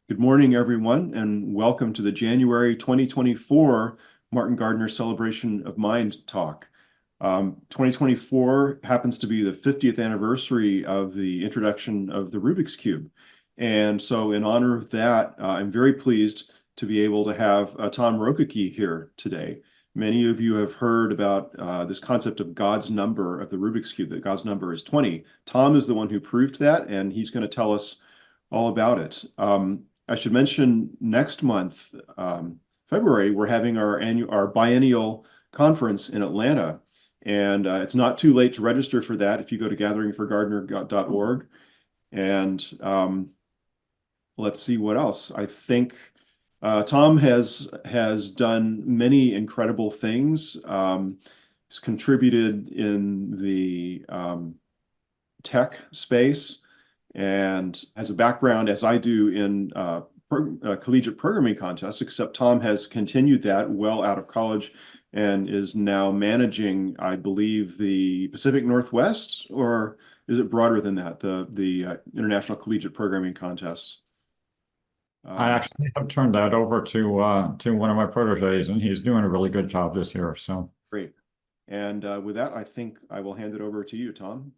Good morning, everyone, and welcome to the January 2024 Martin Gardner Celebration of Mind talk. 2024 happens to be the 50th anniversary of the introduction of the Rubik's Cube. And so in honor of that, I'm very pleased to be able to have Tom Rokicki here today. Many of you have heard about this concept of God's number of the Rubik's Cube, that God's number is 20. Tom is the one who proved that, and he's going to tell us all about it. I should mention next month, February, we're having our biennial conference in Atlanta, and it's not too late to register for that if you go to gatheringforgardner.org. And let's see what else. I think Tom has done many incredible things. He's contributed in the tech space, and has a background, as I do, in collegiate programming contests, except Tom has continued that well out of college and is now managing, I believe, the Pacific Northwest, or is it broader than that, the International Collegiate Programming Contests? I actually have turned that over to one of my proteges, and he's doing a really good job this year. So great. And with that, I think I will hand it over to you, Tom.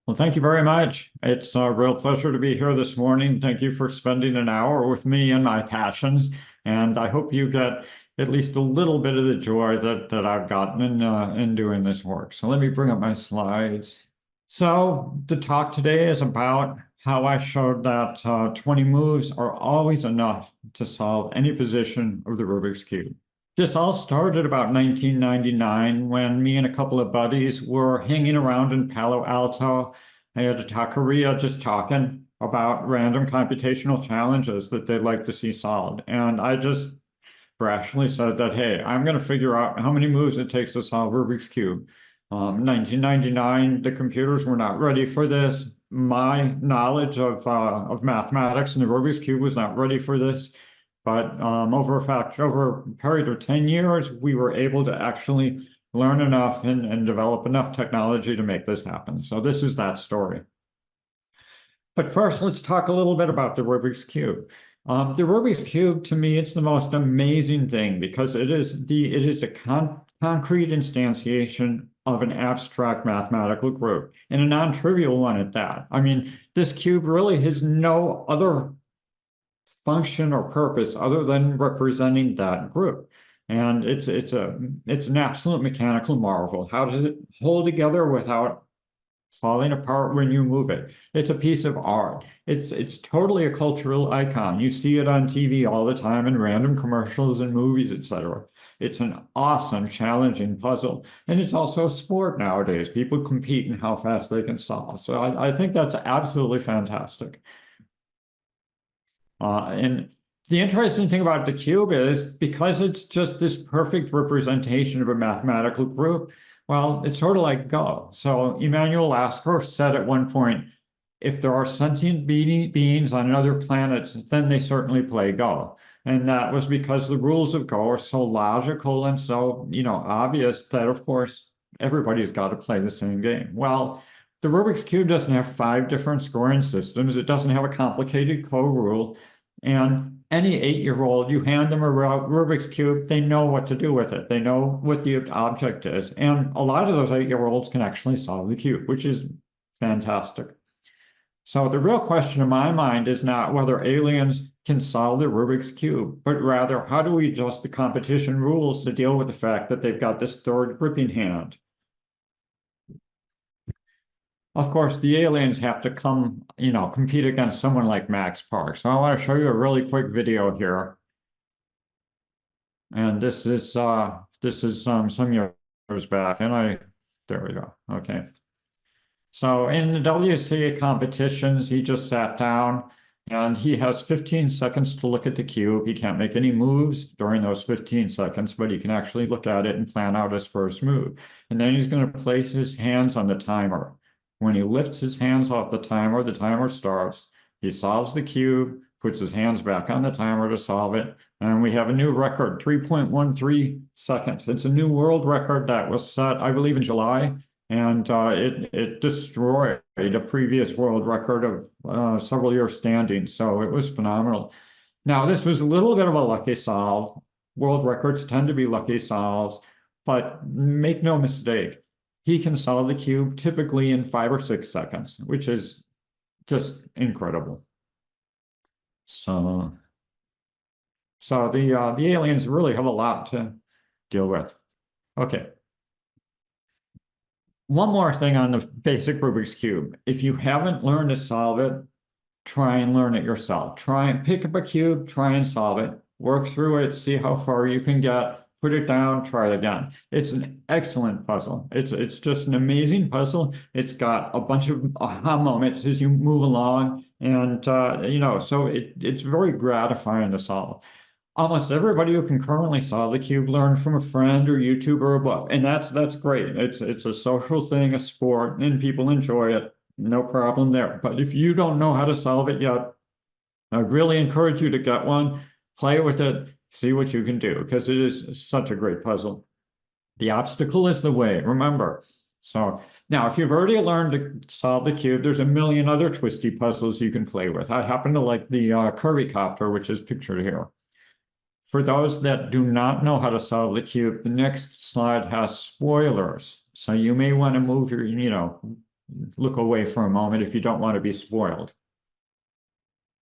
well, thank you very much. It's a real pleasure to be here this morning. Thank you for spending an hour with me and my passions. And I hope you get at least a little bit of the joy that I've gotten in doing this work. So let me bring up my slides. So the talk today is about how I showed that 20 moves are always enough to solve any position of the Rubik's Cube. This all started about 1999 when me and a couple of buddies were hanging around in Palo Alto. I had a taqueria just talking about random computational challenges that they'd like to see solved. And I just brashly said that, hey, I'm going to figure out how many moves it takes to solve Rubik's Cube. 1999, the computers were not ready for this. My knowledge of mathematics and the Rubik's Cube was not ready for this. But over a period of 10 years, we were able to actually learn enough and develop enough technology to make this happen. So this is that story. But first, let's talk a little bit about the Rubik's Cube. The Rubik's Cube, to me, it's the most amazing thing because it is a concrete instantiation of an abstract mathematical group, and a non-trivial one at that. I mean, this cube really has no other function or purpose other than representing that group. And it's an absolute mechanical marvel. How does it hold together without falling apart when you move it? It's a piece of art. It's totally a cultural icon. You see it on TV all the time in random commercials and movies, etc. It's an awesome, challenging puzzle. And it's also a sport nowadays. People compete in how fast they can solve. So I think that's absolutely fantastic. And the interesting thing about the cube is because it's just this perfect representation of a mathematical group, well, it's sort of like Go. So Emanuel Lasker said at one point, if there are sentient beings on other planets, then they certainly play Go. And that was because the rules of Go are so logical and so, obvious that, of course, everybody's got to play the same game. Well, the Rubik's Cube doesn't have 5 different scoring systems. It doesn't have a complicated co-rule. And any 8-year-old, you hand them a Rubik's Cube, they know what to do with it. They know what the object is. And a lot of those 8-year-olds can actually solve the cube, which is fantastic. So the real question in my mind is not whether aliens can solve the Rubik's Cube, but rather how do we adjust the competition rules to deal with the fact that they've got this third gripping hand? Of course, the aliens have to come, compete against someone like Max Park. So I want to show you a really quick video here. And this is some years back, and there we go. Okay. So in the WCA competitions, he just sat down and he has 15 seconds to look at the cube. He can't make any moves during those 15 seconds, but he can actually look at it and plan out his first move. And then he's going to place his hands on the timer. When he lifts his hands off the timer starts. He solves the cube, puts his hands back on the timer to solve it, and we have a new record, 3.13 seconds. It's a new world record that was set, I believe, in July and it destroyed a previous world record of several years standing. So it was phenomenal. Now, this was a little bit of a lucky solve. World records tend to be lucky solves, but make no mistake, he can solve the cube typically in 5 or 6 seconds, which is just incredible. So, the aliens really have a lot to deal with. Okay. One more thing on the basic Rubik's Cube. If you haven't learned to solve it, try and learn it yourself. Try and pick up a cube, try and solve it, work through it, see how far you can get, put it down, try it again. It's an excellent puzzle. It's just an amazing puzzle. It's got a bunch of aha moments as you move along, and so it's very gratifying to solve. Almost everybody who can currently solve the cube learned from a friend or YouTuber or a book, and that's great. It's a social thing, a sport, and people enjoy it. No problem there. But if you don't know how to solve it yet, I really encourage you to get one, play with it, see what you can do, because it is such a great puzzle. The obstacle is the way, remember. So now, if you've already learned to solve the cube, there's a million other twisty puzzles you can play with. I happen to like the Curvy-copter, which is pictured here. For those that do not know how to solve the cube, the next slide has spoilers. So you may want to move your, look away for a moment if you don't want to be spoiled.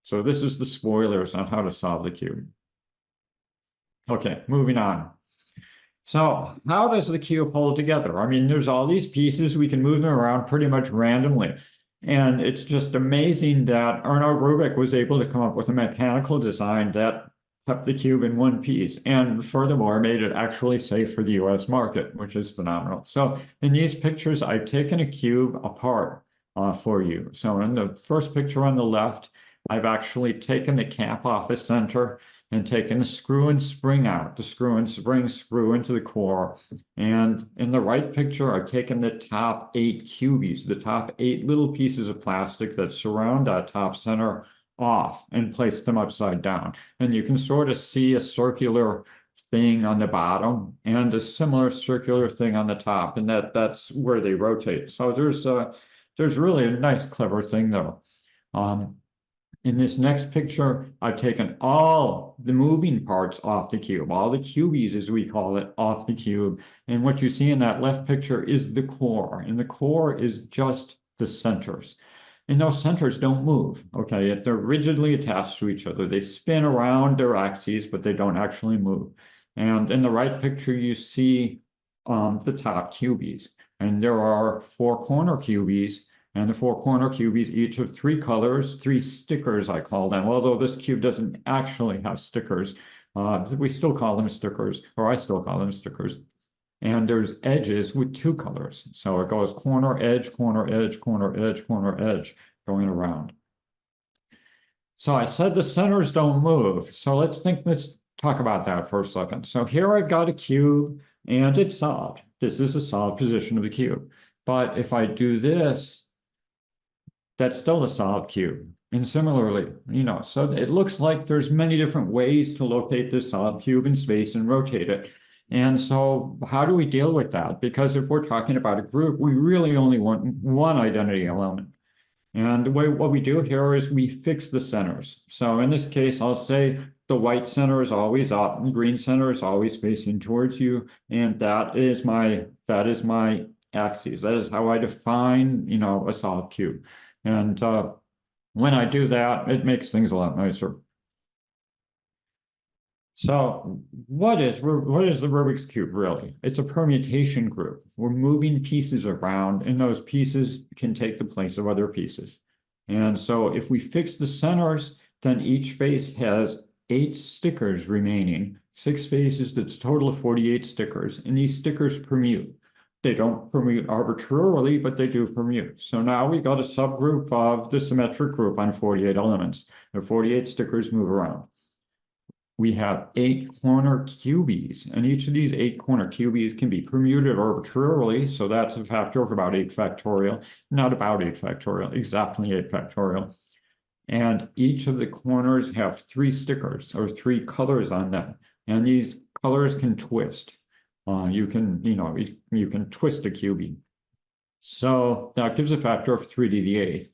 So this is the spoilers on how to solve the cube. Okay, moving on. So how does the cube hold together? I mean, there's all these pieces. We can move them around pretty much randomly. And it's just amazing that Arnold Rubik was able to come up with a mechanical design that kept the cube in one piece, and furthermore made it actually safe for the US market, which is phenomenal. So in these pictures, I've taken a cube apart for you. So in the first picture on the left, I've actually taken the cap off the center and taken the screw and spring out. The screw and spring screw into the core. And in the right picture, I've taken the top 8 cubies, the top 8 little pieces of plastic that surround that top center off, and place them upside down. And you can sort of see a circular thing on the bottom and a similar circular thing on the top, and that's where they rotate. So there's really a nice, clever thing though. In this next picture, I've taken all the moving parts off the cube, all the cubies, as we call it, off the cube. And what you see in that left picture is the core, and the core is just the centers. And those centers don't move, okay? They're rigidly attached to each other. They spin around their axes, but they don't actually move. And in the right picture, you see the top cubies. And there are 4 corner cubies, and the 4 corner cubies each have 3 colors, 3 stickers, I call them. Although this cube doesn't actually have stickers, we still call them stickers, or I still call them stickers. And there's edges with 2 colors. So it goes corner, edge, corner, edge, corner, edge, corner, edge, going around. So I said the centers don't move. So let's talk about that for a second. So here I've got a cube and it's solved. This is a solved position of the cube. But if I do this, that's still a solved cube. And similarly, so it looks like there's many different ways to locate this solved cube in space and rotate it. And so how do we deal with that? Because if we're talking about a group, we really only want one identity element. And what we do here is we fix the centers. So in this case, I'll say the white center is always up, and the green center is always facing towards you. And that is my axis. That is how I define, a solid cube. And when I do that, it makes things a lot nicer. So what is the Rubik's Cube really? It's a permutation group. We're moving pieces around, and those pieces can take the place of other pieces. And so if we fix the centers, then each face has 8 stickers remaining. 6 faces, that's a total of 48 stickers, and these stickers permute. They don't permute arbitrarily, but they do permute. So now we got a subgroup of the symmetric group on 48 elements. The 48 stickers move around. We have 8 corner cubies, and each of these 8 corner cubies can be permuted arbitrarily. So that's a factor of about 8 factorial, not about 8 factorial, exactly 8 factorial. And each of the corners have 3 stickers or 3 colors on them. And these colors can twist. You can twist a cubie. So that gives a factor of 3 to the eighth,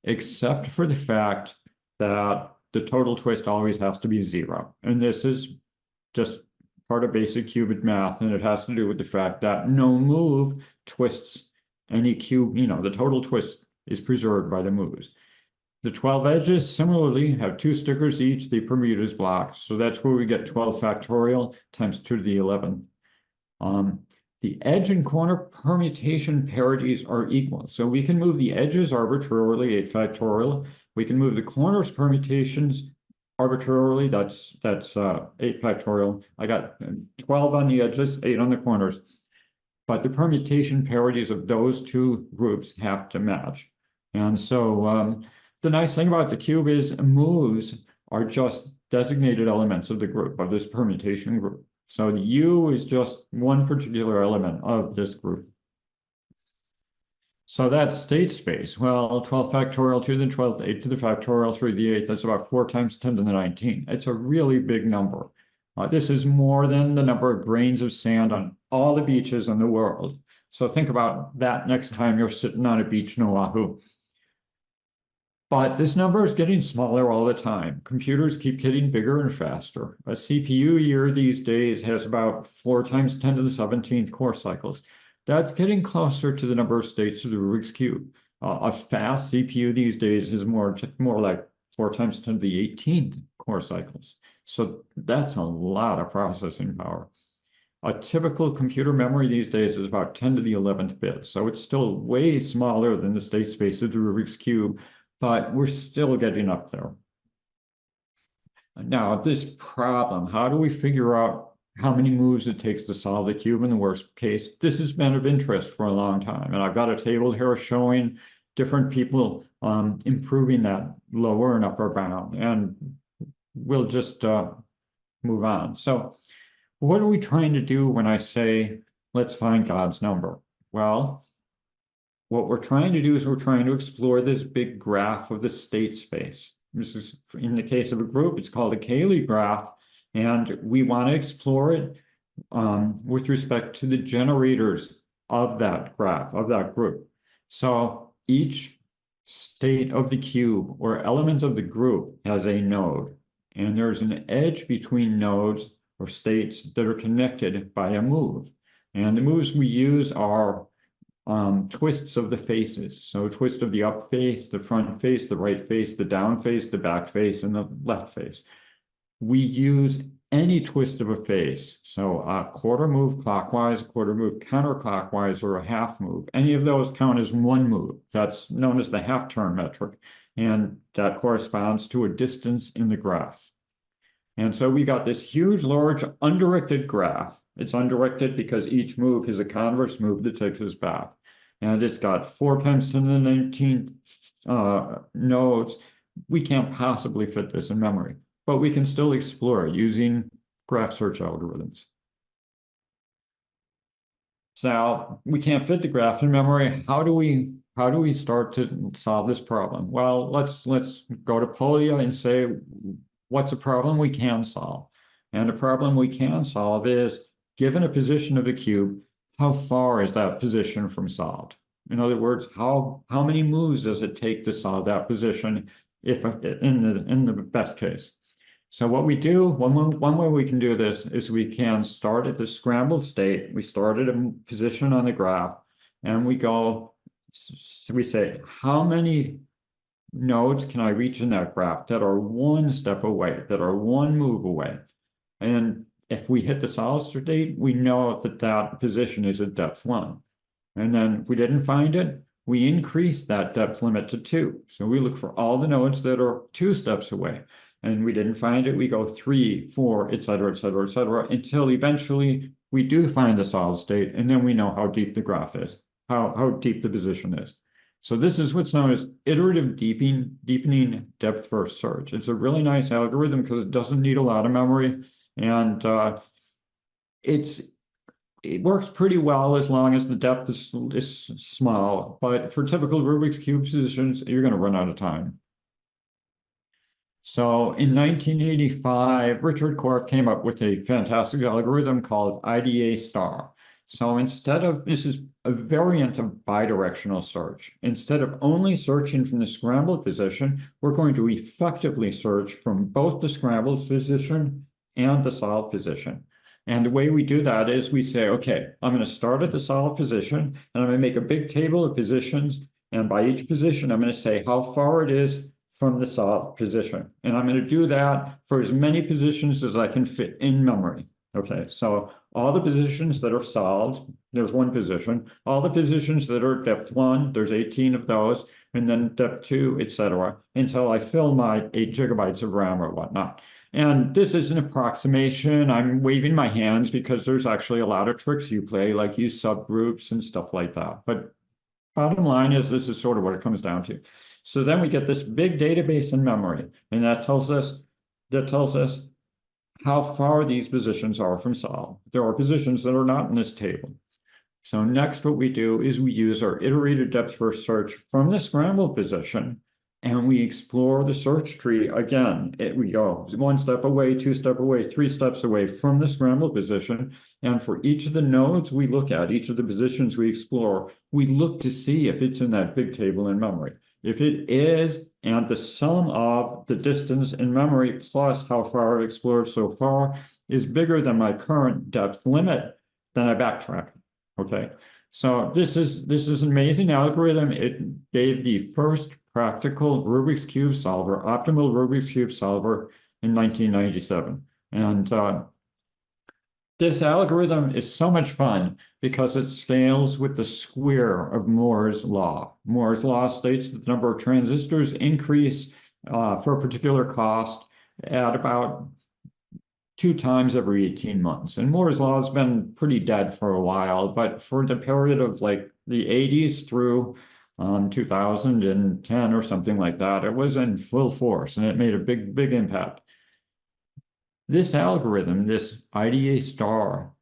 except for the fact that the total twist always has to be 0. And this is just part of basic qubit math, and it has to do with the fact that no move twists any cube, the total twist is preserved by the moves. The 12 edges similarly have 2 stickers each, the Bermuda's block. So that's where we get 12 factorial times 2 to the 11th. The edge and corner permutation parities are equal. So we can move the edges arbitrarily, 8 factorial. We can move the corners permutations arbitrarily, that's 8 factorial. I got 12 on the edges, 8 on the corners. But the permutation parities of those two groups have to match. And so the nice thing about the cube is moves are just designated elements of the group, of this permutation group. So the U is just one particular element of this group. So that's state space. Well, 12 factorial to the 12th, 8 to the factorial, 3 to the 8th, that's about 4 times 10 to the 19. It's a really big number. This is more than the number of grains of sand on all the beaches in the world. So think about that next time you're sitting on a beach in Oahu. But this number is getting smaller all the time. Computers keep getting bigger and faster. A CPU year these days has about 4 times 10 to the 17th core cycles. That's getting closer to the number of states of the Rubik's Cube. A fast CPU these days is more like 4 times 10 to the 18th core cycles. So that's a lot of processing power. A typical computer memory these days is about 10 to the 11th bit. So it's still way smaller than the state space of the Rubik's Cube, but we're still getting up there. Now, this problem, how do we figure out how many moves it takes to solve the cube in the worst case? This has been of interest for a long time. And I've got a table here showing different people improving that lower and upper bound. And we'll just move on. So what are we trying to do when I say, let's find God's number? Well, what we're trying to do is we're trying to explore this big graph of the state space. This is, in the case of a group, it's called a Cayley graph, and we want to explore it with respect to the generators of that graph, of that group. So each state of the cube or element of the group has a node, and there's an edge between nodes or states that are connected by a move. And the moves we use are twists of the faces. So twist of the up face, the front face, the right face, the down face, the back face, and the left face. We use any twist of a face. So a quarter move clockwise, a quarter move counterclockwise, or a half move. Any of those count as one move. That's known as the half turn metric. And that corresponds to a distance in the graph. And so we got this huge, large, undirected graph. It's undirected because each move is a converse move that takes us back. And it's got 4 times 10 to the 19th nodes. We can't possibly fit this in memory, but we can still explore it using graph search algorithms. So we can't fit the graph in memory. How do we start to solve this problem? Well, let's go to Polya and say, what's a problem we can solve? And a problem we can solve is, given a position of the cube, how far is that position from solved? In other words, how many moves does it take to solve that position if in the best case? So what we do, one way we can do this is we can start at the scrambled state. We start at a position on the graph, and we say, how many nodes can I reach in that graph that are one step away, that are one move away? And if we hit the solid state, we know that that position is at depth 1. And then if we didn't find it, we increase that depth limit to 2. So we look for all the nodes that are 2 steps away. And we didn't find it, we go 3, 4, et cetera, et cetera, et cetera, until eventually we do find the solid state, and then we know how deep the graph is, how deep the position is. So this is what's known as iterative deepening depth first search. It's a really nice algorithm because it doesn't need a lot of memory. And it works pretty well as long as the depth is small. But for typical Rubik's Cube positions, you're going to run out of time. So in 1985, Richard Korf came up with a fantastic algorithm called IDA star. So this is a variant of bidirectional search. Instead of only searching from the scrambled position, we're going to effectively search from both the scrambled position and the solved position. And the way we do that is we say, okay, I'm going to start at the solved position, and I'm going to make a big table of positions. And by each position, I'm going to say how far it is from the solved position. And I'm going to do that for as many positions as I can fit in memory. Okay, so all the positions that are solved, there's one position. All the positions that are depth 1, there's 18 of those, and then depth 2, etc., until I fill my 8 gigabytes of RAM or whatnot. And this is an approximation. I'm waving my hands because there's actually a lot of tricks you play, like use subgroups and stuff like that. But bottom line is this is sort of what it comes down to. So then we get this big database in memory, and that tells us how far these positions are from solved. There are positions that are not in this table. So next, what we do is we use our iterated depth first search from the scrambled position, and we explore the search tree again. We go 1 step away, 2 steps away, 3 steps away from the scrambled position. And for each of the nodes we look at, each of the positions we explore, we look to see if it's in that big table in memory. If it is, and the sum of the distance in memory plus how far I've explored so far is bigger than my current depth limit, then I backtrack. Okay, so this is an amazing algorithm. It gave the first practical Rubik's Cube solver, optimal Rubik's Cube solver in 1997. And this algorithm is so much fun because it scales with the square of Moore's law. Moore's law states that the number of transistors increase for a particular cost at about 2 times every 18 months. And Moore's law has been pretty dead for a while, but for the period of like the 80s through 2010 or something like that, it was in full force and it made a big impact. This algorithm, this IDA star,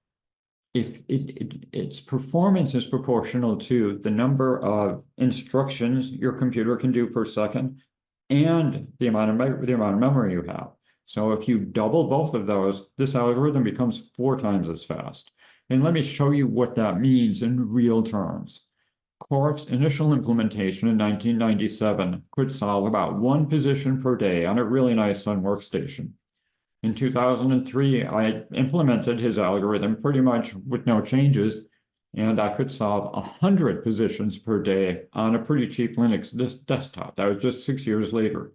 if its performance is proportional to the number of instructions your computer can do per second and the amount of memory you have. So if you double both of those, this algorithm becomes 4 times as fast. And let me show you what that means in real terms. Corf's initial implementation in 1997 could solve about 1 position per day on a really nice Sun workstation. In 2003, I implemented his algorithm pretty much with no changes, and I could solve 100 positions per day on a pretty cheap Linux desktop. That was just 6 years later.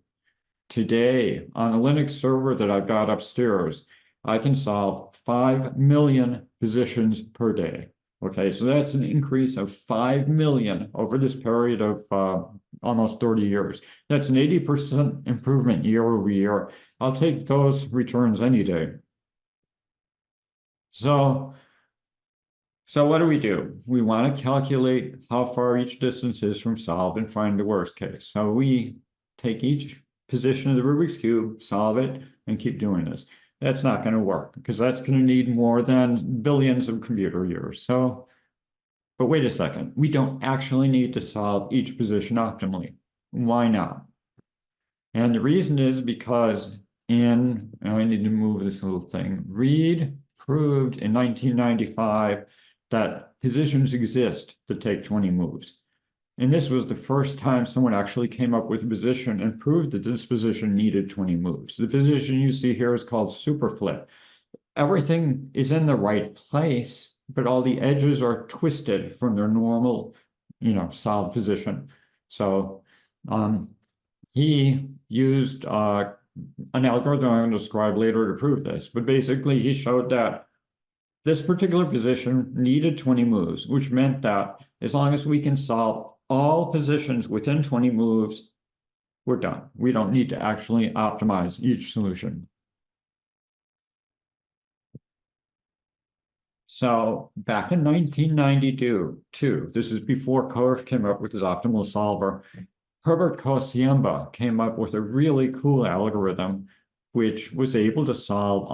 Today, on a Linux server that I've got upstairs, I can solve 5 million positions per day. Okay, so that's an increase of 5 million over this period of almost 30 years. That's an 80% improvement year over year. I'll take those returns any day. So what do? We want to calculate how far each distance is from solved and find the worst case. So we take each position of the Rubik's Cube, solve it, and keep doing this. That's not going to work because that's going to need more than billions of computer years. So, but wait a second, we don't actually need to solve each position optimally. Why not? And the reason is because I need to move this little thing. Reed proved in 1995 that positions exist that take 20 moves. And this was the first time someone actually came up with a position and proved that this position needed 20 moves. The position you see here is called superflip. Everything is in the right place, but all the edges are twisted from their normal, solid position. So he used an algorithm I'm going to describe later to prove this, but basically he showed that this particular position needed 20 moves, which meant that as long as we can solve all positions within 20 moves, we're done. We don't need to actually optimize each solution. So back in 1992, this is before Corf came up with his optimal solver, Herbert Kociemba came up with a really cool algorithm which was able to solve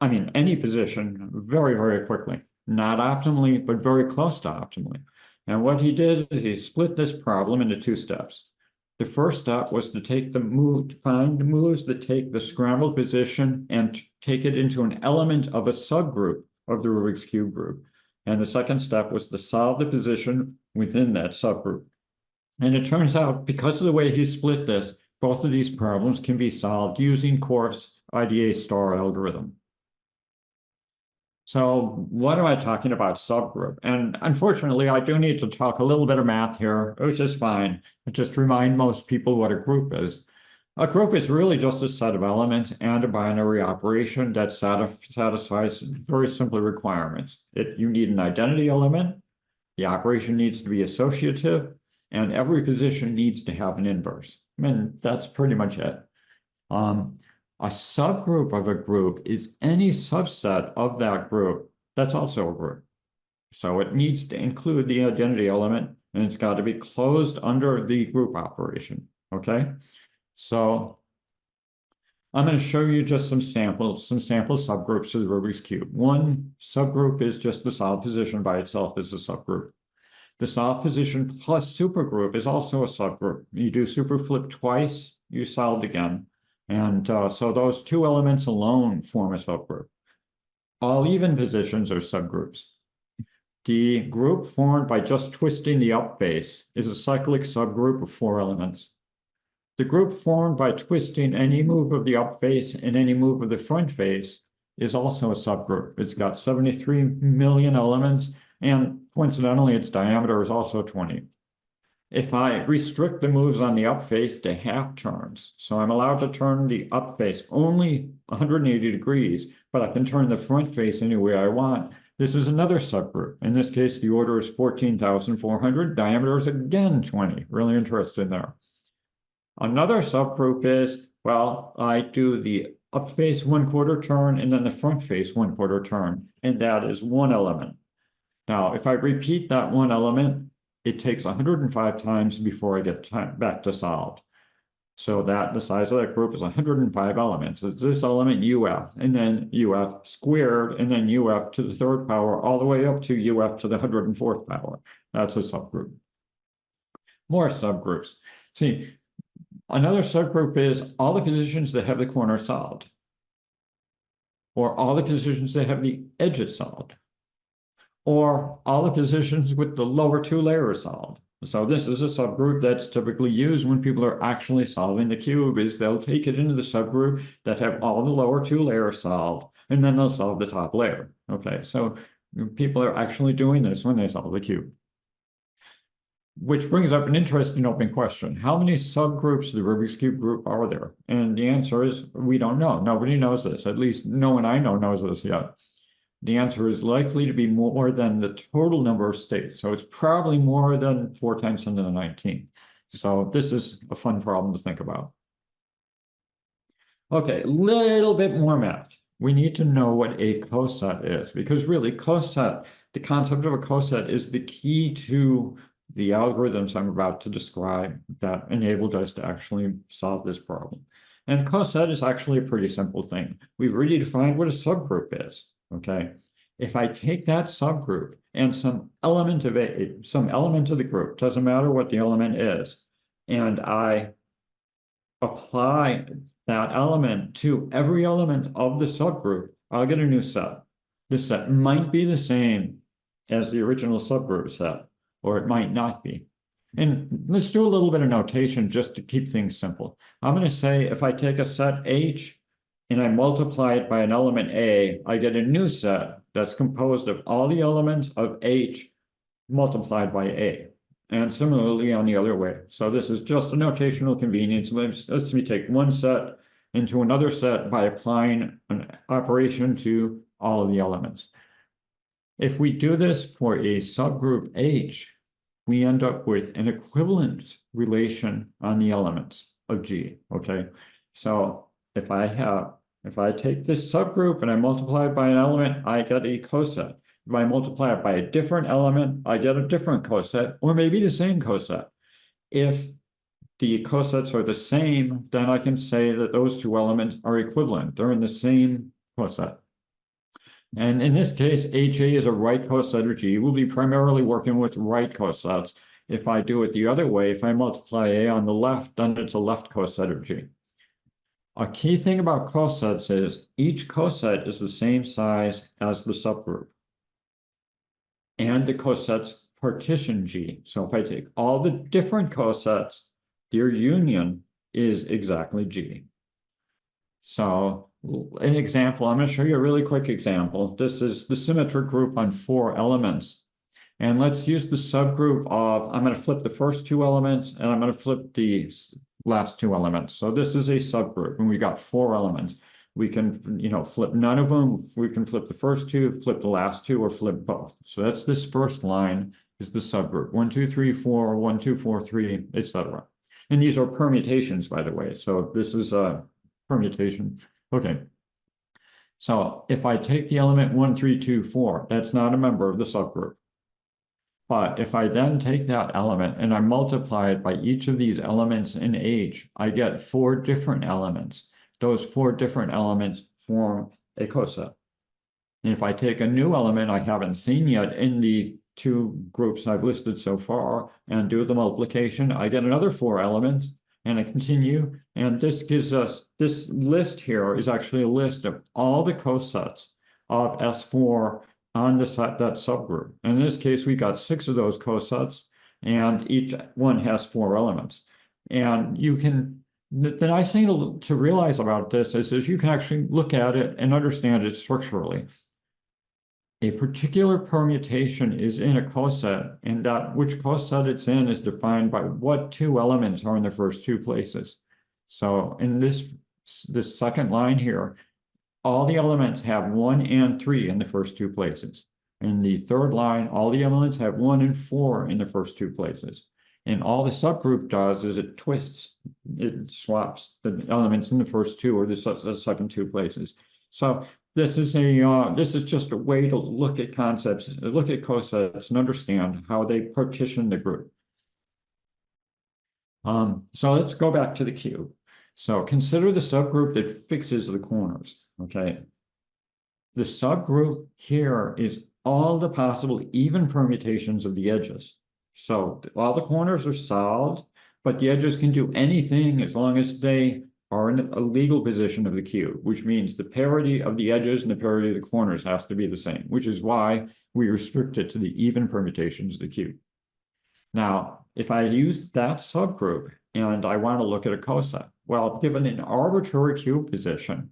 any position very quickly. Not optimally, but very close to optimally. And what he did is he split this problem into 2 steps. The first step was to find moves that take the scrambled position and take it into an element of a subgroup of the Rubik's Cube group. And the second step was to solve the position within that subgroup. And it turns out, because of the way he split this, both of these problems can be solved using Corf's IDA star algorithm. So what am I talking about subgroup? And unfortunately, I do need to talk a little bit of math here, which is fine. Just remind most people what a group is. A group is really just a set of elements and a binary operation that satisfies very simple requirements. You need an identity element, the operation needs to be associative, and every position needs to have an inverse. I mean, that's pretty much it. A subgroup of a group is any subset of that group that's also a group. So it needs to include the identity element, and it's got to be closed under the group operation, okay? So I'm going to show you just some sample subgroups of the Rubik's Cube. One subgroup is just the solved position by itself as a subgroup. The solved position plus supergroup is also a subgroup. You do superflip twice, you solved again. And so those two elements alone form a subgroup. All even positions are subgroups. The group formed by just twisting the up face is a cyclic subgroup of 4 elements. The group formed by twisting any move of the up face and any move of the front face is also a subgroup. It's got 73 million elements, and coincidentally, its diameter is also 20. If I restrict the moves on the up face to half turns, so I'm allowed to turn the up face only 180 degrees, but I can turn the front face any way I want. This is another subgroup. In this case, the order is 14,400. Diameter is again 20. Really interesting there. Another subgroup is, well, I do the up face 1/4 turn and then the front face 1/4 turn, and that is 1 element. Now, if I repeat that 1 element, it takes 105 times before I get back to solved. So that the size of that group is 105 elements. It's this element UF, and then UF squared, and then UF to the 3rd power, all the way up to UF to the 104th power. That's a subgroup. More subgroups. See, another subgroup is all the positions that have the corner solved, or all the positions that have the edges solved, or all the positions with the lower 2 layers solved. So this is a subgroup that's typically used when people are actually solving the cube, is they'll take it into the subgroup that have all the lower 2 layers solved, and then they'll solve the top layer. Okay, so people are actually doing this when they solve the cube. Which brings up an interesting open question. How many subgroups of the Rubik's Cube group are there? And the answer is, we don't know. Nobody knows this. At least no one I know knows this yet. The answer is likely to be more than the total number of states. So it's probably more than 4 times 10 to the 19th. So this is a fun problem to think about. Okay, a little bit more math. We need to know what a coset is, because really coset, the concept of a coset is the key to the algorithms I'm about to describe that enabled us to actually solve this problem. And coset is actually a pretty simple thing. We've already defined what a subgroup is. Okay, if I take that subgroup and some element of the group, doesn't matter what the element is, and I apply that element to every element of the subgroup, I'll get a new set. This set might be the same as the original subgroup set, or it might not be. And let's do a little bit of notation just to keep things simple. I'm going to say if I take a set H and I multiply it by an element A, I get a new set that's composed of all the elements of H multiplied by A. And similarly on the other way. So this is just a notational convenience. Let's me take one set into another set by applying an operation to all of the elements. If we do this for a subgroup H, we end up with an equivalent relation on the elements of G, okay? So if I take this subgroup and I multiply it by an element, I get a coset. If I multiply it by a different element, I get a different coset, or maybe the same coset. If the cosets are the same, then I can say that those two elements are equivalent. They're in the same coset. And in this case, HA is a right coset of G. We'll be primarily working with right cosets. If I do it the other way, if I multiply A on the left, then it's a left coset of G. A key thing about cosets is each coset is the same size as the subgroup. and the coset's partition G. So if I take all the different cosets, their union is exactly G. So an example, I'm going to show you a really quick example. This is the symmetric group on 4 elements. And let's use the subgroup of, I'm going to flip the first 2 elements and I'm going to flip the last 2 elements. So this is a subgroup and we got 4 elements. We can, flip none of them. We can flip the first 2, flip the last 2, or flip both. So that's this first line is the subgroup. 1, 2, 3, 4, 1, 2, 4, 3, etc. And these are permutations, by the way. So this is a permutation. Okay. So if I take the element 1, 3, 2, 4, that's not a member of the subgroup. But if I then take that element and I multiply it by each of these elements in H, I get 4 different elements. Those 4 different elements form a coset. And if I take a new element I haven't seen yet in the 2 groups I've listed so far and do the multiplication, I get another 4 elements and I continue. And this gives us, this list here is actually a list of all the cosets of S4 on that subgroup. And in this case, we got 6 of those cosets, and each one has 4 elements. And you can, the nice thing to realize about this is you can actually look at it and understand it structurally. A particular permutation is in a coset, and that which coset it's in is defined by what 2 elements are in the first 2 places. So in this second line here, all the elements have 1 and 3 in the first 2 places. In the third line, all the elements have 1 and 4 in the first 2 places. And all the subgroup does is it twists, it swaps the elements in the first 2 or the second 2 places. So this is just a way to look at concepts, look at cosets, and understand how they partition the group. So let's go back to the cube. So consider the subgroup that fixes the corners. Okay. The subgroup here is all the possible even permutations of the edges. So all the corners are solved, but the edges can do anything as long as they are in a legal position of the cube, which means the parity of the edges and the parity of the corners has to be the same, which is why we restrict it to the even permutations of the cube. Now, if I use that subgroup and I want to look at a coset, well, given an arbitrary cube position,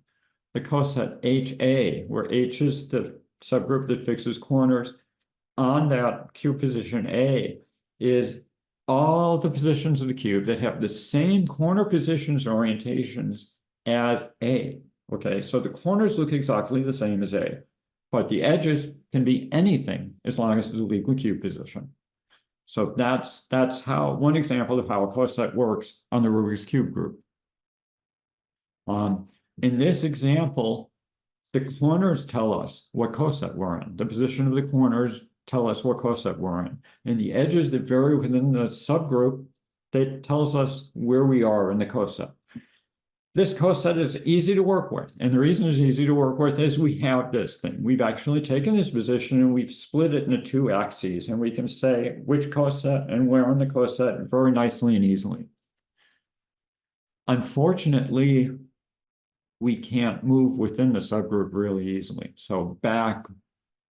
the coset HA, where H is the subgroup that fixes corners, on that cube position A is all the positions of the cube that have the same corner positions or orientations as A. Okay, so the corners look exactly the same as A, but the edges can be anything as long as it's a legal cube position. So that's how one example of how a coset works on the Rubik's Cube group. In this example, the corners tell us what coset we're in. The position of the corners tell us what coset we're in. And the edges that vary within the subgroup, that tells us where we are in the coset. This coset is easy to work with. And the reason it's easy to work with is we have this thing. We've actually taken this position and we've split it into 2 axes. And we can say which coset and where on the coset very nicely and easily. Unfortunately, we can't move within the subgroup really easily. So back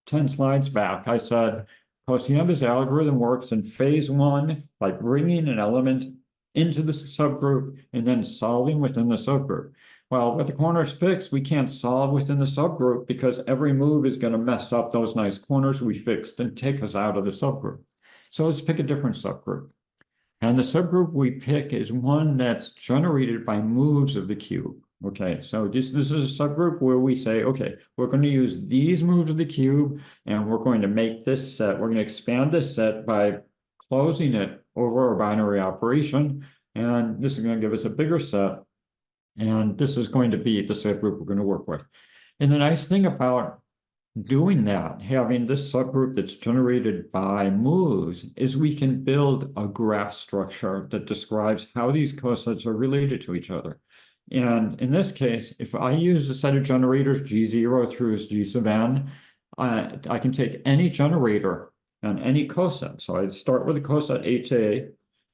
10 slides back, I said Kociemba's algorithm works in phase 1 by bringing an element into the subgroup and then solving within the subgroup. Well, with the corners fixed, we can't solve within the subgroup because every move is going to mess up those nice corners we fixed and take us out of the subgroup. So let's pick a different subgroup. And the subgroup we pick is one that's generated by moves of the cube. Okay, so this is a subgroup where we say, okay, we're going to use these moves of the cube and we're going to make this set. We're going to expand this set by closing it over a binary operation. And this is going to give us a bigger set. And this is going to be the subgroup we're going to work with. And the nice thing about doing that, having this subgroup that's generated by moves, is we can build a graph structure that describes how these cosets are related to each other. And in this case, if I use a set of generators G0 through G sub n, I can take any generator and any coset. So I start with the coset HA,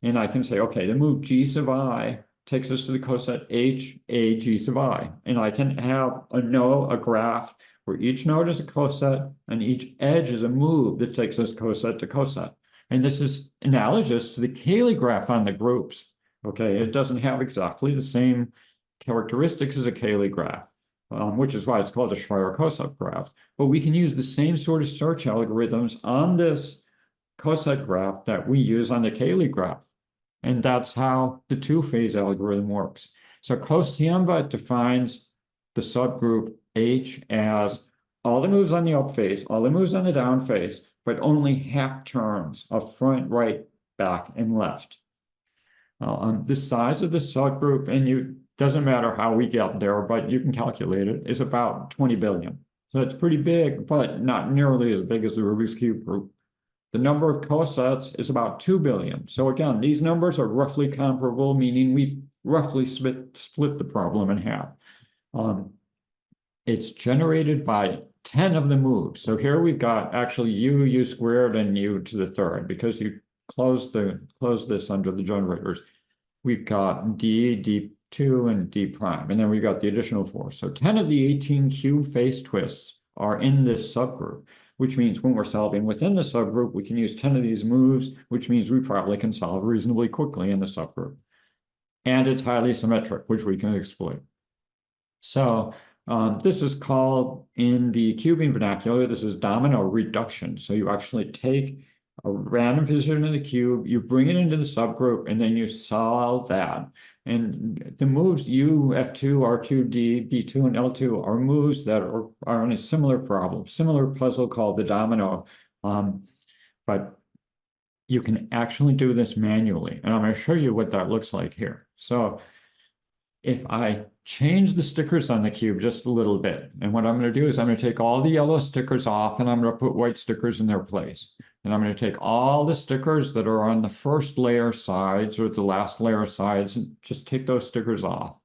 and I can say, okay, the move G sub I takes us to the coset HA G sub I. And I can have a graph where each node is a coset and each edge is a move that takes us coset to coset. And this is analogous to the Cayley graph on the groups. Okay, it doesn't have exactly the same characteristics as a Cayley graph, which is why it's called a Schreier-Coset graph. But we can use the same sort of search algorithms on this coset graph that we use on the Cayley graph. And that's how the two-phase algorithm works. So Kociemba defines the subgroup H as all the moves on the up phase, all the moves on the down phase, but only half turns of front, right, back, and left. The size of the subgroup, and you doesn't matter how we get there, but you can calculate it, is about 20 billion. So it's pretty big, but not nearly as big as the Rubik's Cube group. The number of cosets is about 2 billion. So again, these numbers are roughly comparable, meaning we've roughly split the problem in half. It's generated by 10 of the moves. So here we've got actually u squared, and u to the third, because you close this under the generators. We've got d, d2, and d prime, and then we've got the additional 4. So 10 of the 18 cube phase twists are in this subgroup, which means when we're solving within the subgroup, we can use 10 of these moves, which means we probably can solve reasonably quickly in the subgroup. And it's highly symmetric, which we can exploit. So this is called, in the cubing vernacular, this is domino reduction. So you actually take a random position in the cube, you bring it into the subgroup, and then you solve that. And the moves U, F2, R2, D, B2, and L2 are moves that are on a similar problem, similar puzzle called the domino. But you can actually do this manually. And I'm going to show you what that looks like here. So if I change the stickers on the cube just a little bit, and what I'm going to do is I'm going to take all the yellow stickers off, and I'm going to put white stickers in their place. And I'm going to take all the stickers that are on the first layer sides or the last layer sides and just take those stickers off.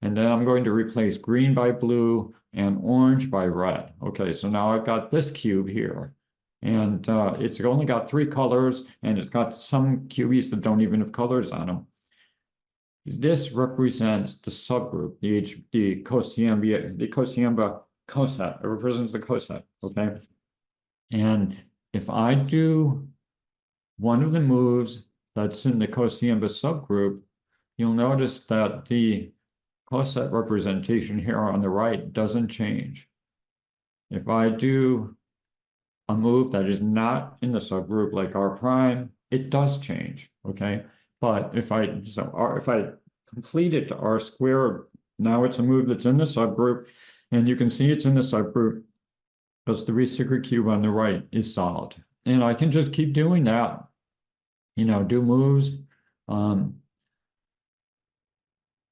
And then I'm going to replace green by blue and orange by red. Okay, so now I've got this cube here. And it's only got 3 colors, and it's got some cubies that don't even have colors on them. This represents the subgroup, the Kociemba coset. It represents the coset, okay? And if I do one of the moves that's in the Kociemba subgroup, you'll notice that the coset representation here on the right doesn't change. If I do a move that is not in the subgroup, like R prime, it does change, okay? But if I complete it to R squared, now it's a move that's in the subgroup, and you can see it's in the subgroup because the three-sticker cube on the right is solved. And I can just keep doing that, do moves.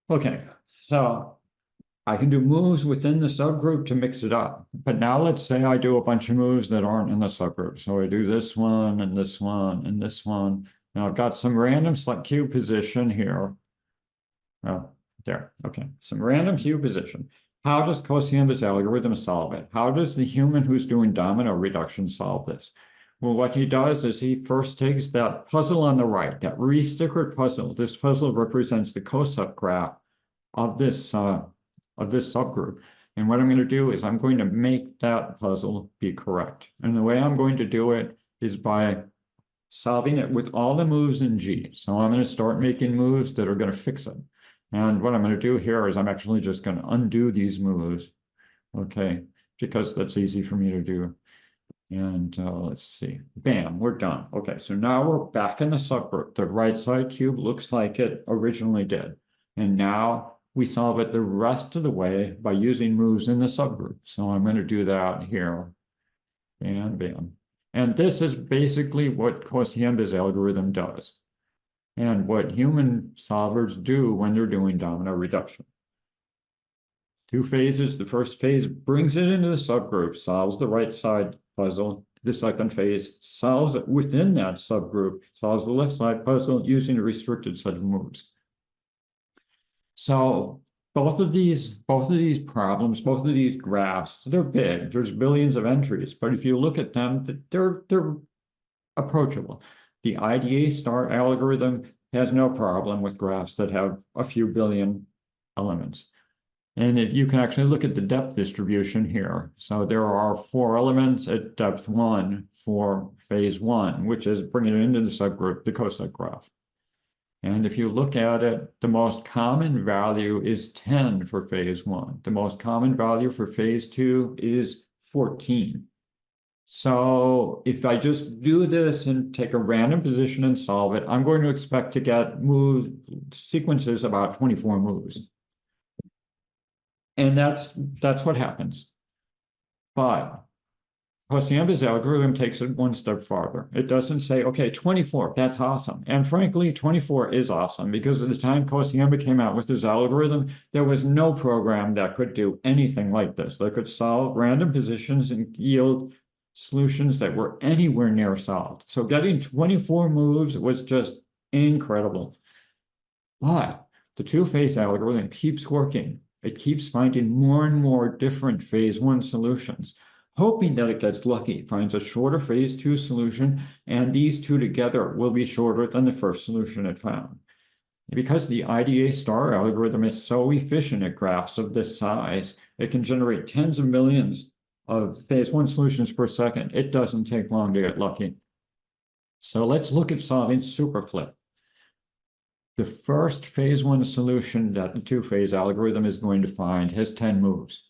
Okay, so I can do moves within the subgroup to mix it up. But now let's say I do a bunch of moves that aren't in the subgroup. So I do this one and this one and this one. Now I've got some random cube position here. Oh, there, okay, some random cube position. How does Kociemba's algorithm solve it? How does the human who's doing domino reduction solve this? Well, what he does is he first takes that puzzle on the right, that restickered puzzle. This puzzle represents the coset graph of this subgroup. And what I'm going to do is I'm going to make that puzzle be correct. And the way I'm going to do it is by solving it with all the moves in G. So I'm going to start making moves that are going to fix it. And what I'm going to do here is I'm actually just going to undo these moves, okay, because that's easy for me to do. And let's see, bam, we're done. Okay, so now we're back in the subgroup. The right side cube looks like it originally did. And now we solve it the rest of the way by using moves in the subgroup. So I'm going to do that here, and bam. And this is basically what Kociemba's algorithm does, and what human solvers do when they're doing domino reduction. 2 phases. The first phase brings it into the subgroup, solves the right side puzzle. The second phase solves it within that subgroup, solves the left side puzzle using a restricted set of moves. So both of these problems, both of these graphs, they're big. There's billions of entries, but if you look at them, they're approachable. The IDA star algorithm has no problem with graphs that have a few billion elements. And if you can actually look at the depth distribution here. So there are 4 elements at depth 1 for phase 1, which is bringing it into the subgroup, the coset graph. And if you look at it, the most common value is 10 for phase 1. The most common value for phase 2 is 14. So if I just do this and take a random position and solve it, I'm going to expect to get sequences about 24 moves. And that's what happens. But Kociemba's algorithm takes it one step farther. It doesn't say, okay, 24, that's awesome. And frankly, 24 is awesome because at the time Kociemba came out with his algorithm, there was no program that could do anything like this, that could solve random positions and yield solutions that were anywhere near solved. So getting 24 moves was just incredible. But the two-phase algorithm keeps working. It keeps finding more and more different phase 1 solutions, hoping that it gets lucky, finds a shorter phase 2 solution, and these two together will be shorter than the first solution it found. Because the IDA star algorithm is so efficient at graphs of this size, it can generate tens of millions of phase 1 solutions per second. It doesn't take long to get lucky. So let's look at solving superflip. The first phase 1 solution that the two-phase algorithm is going to find has 10 moves.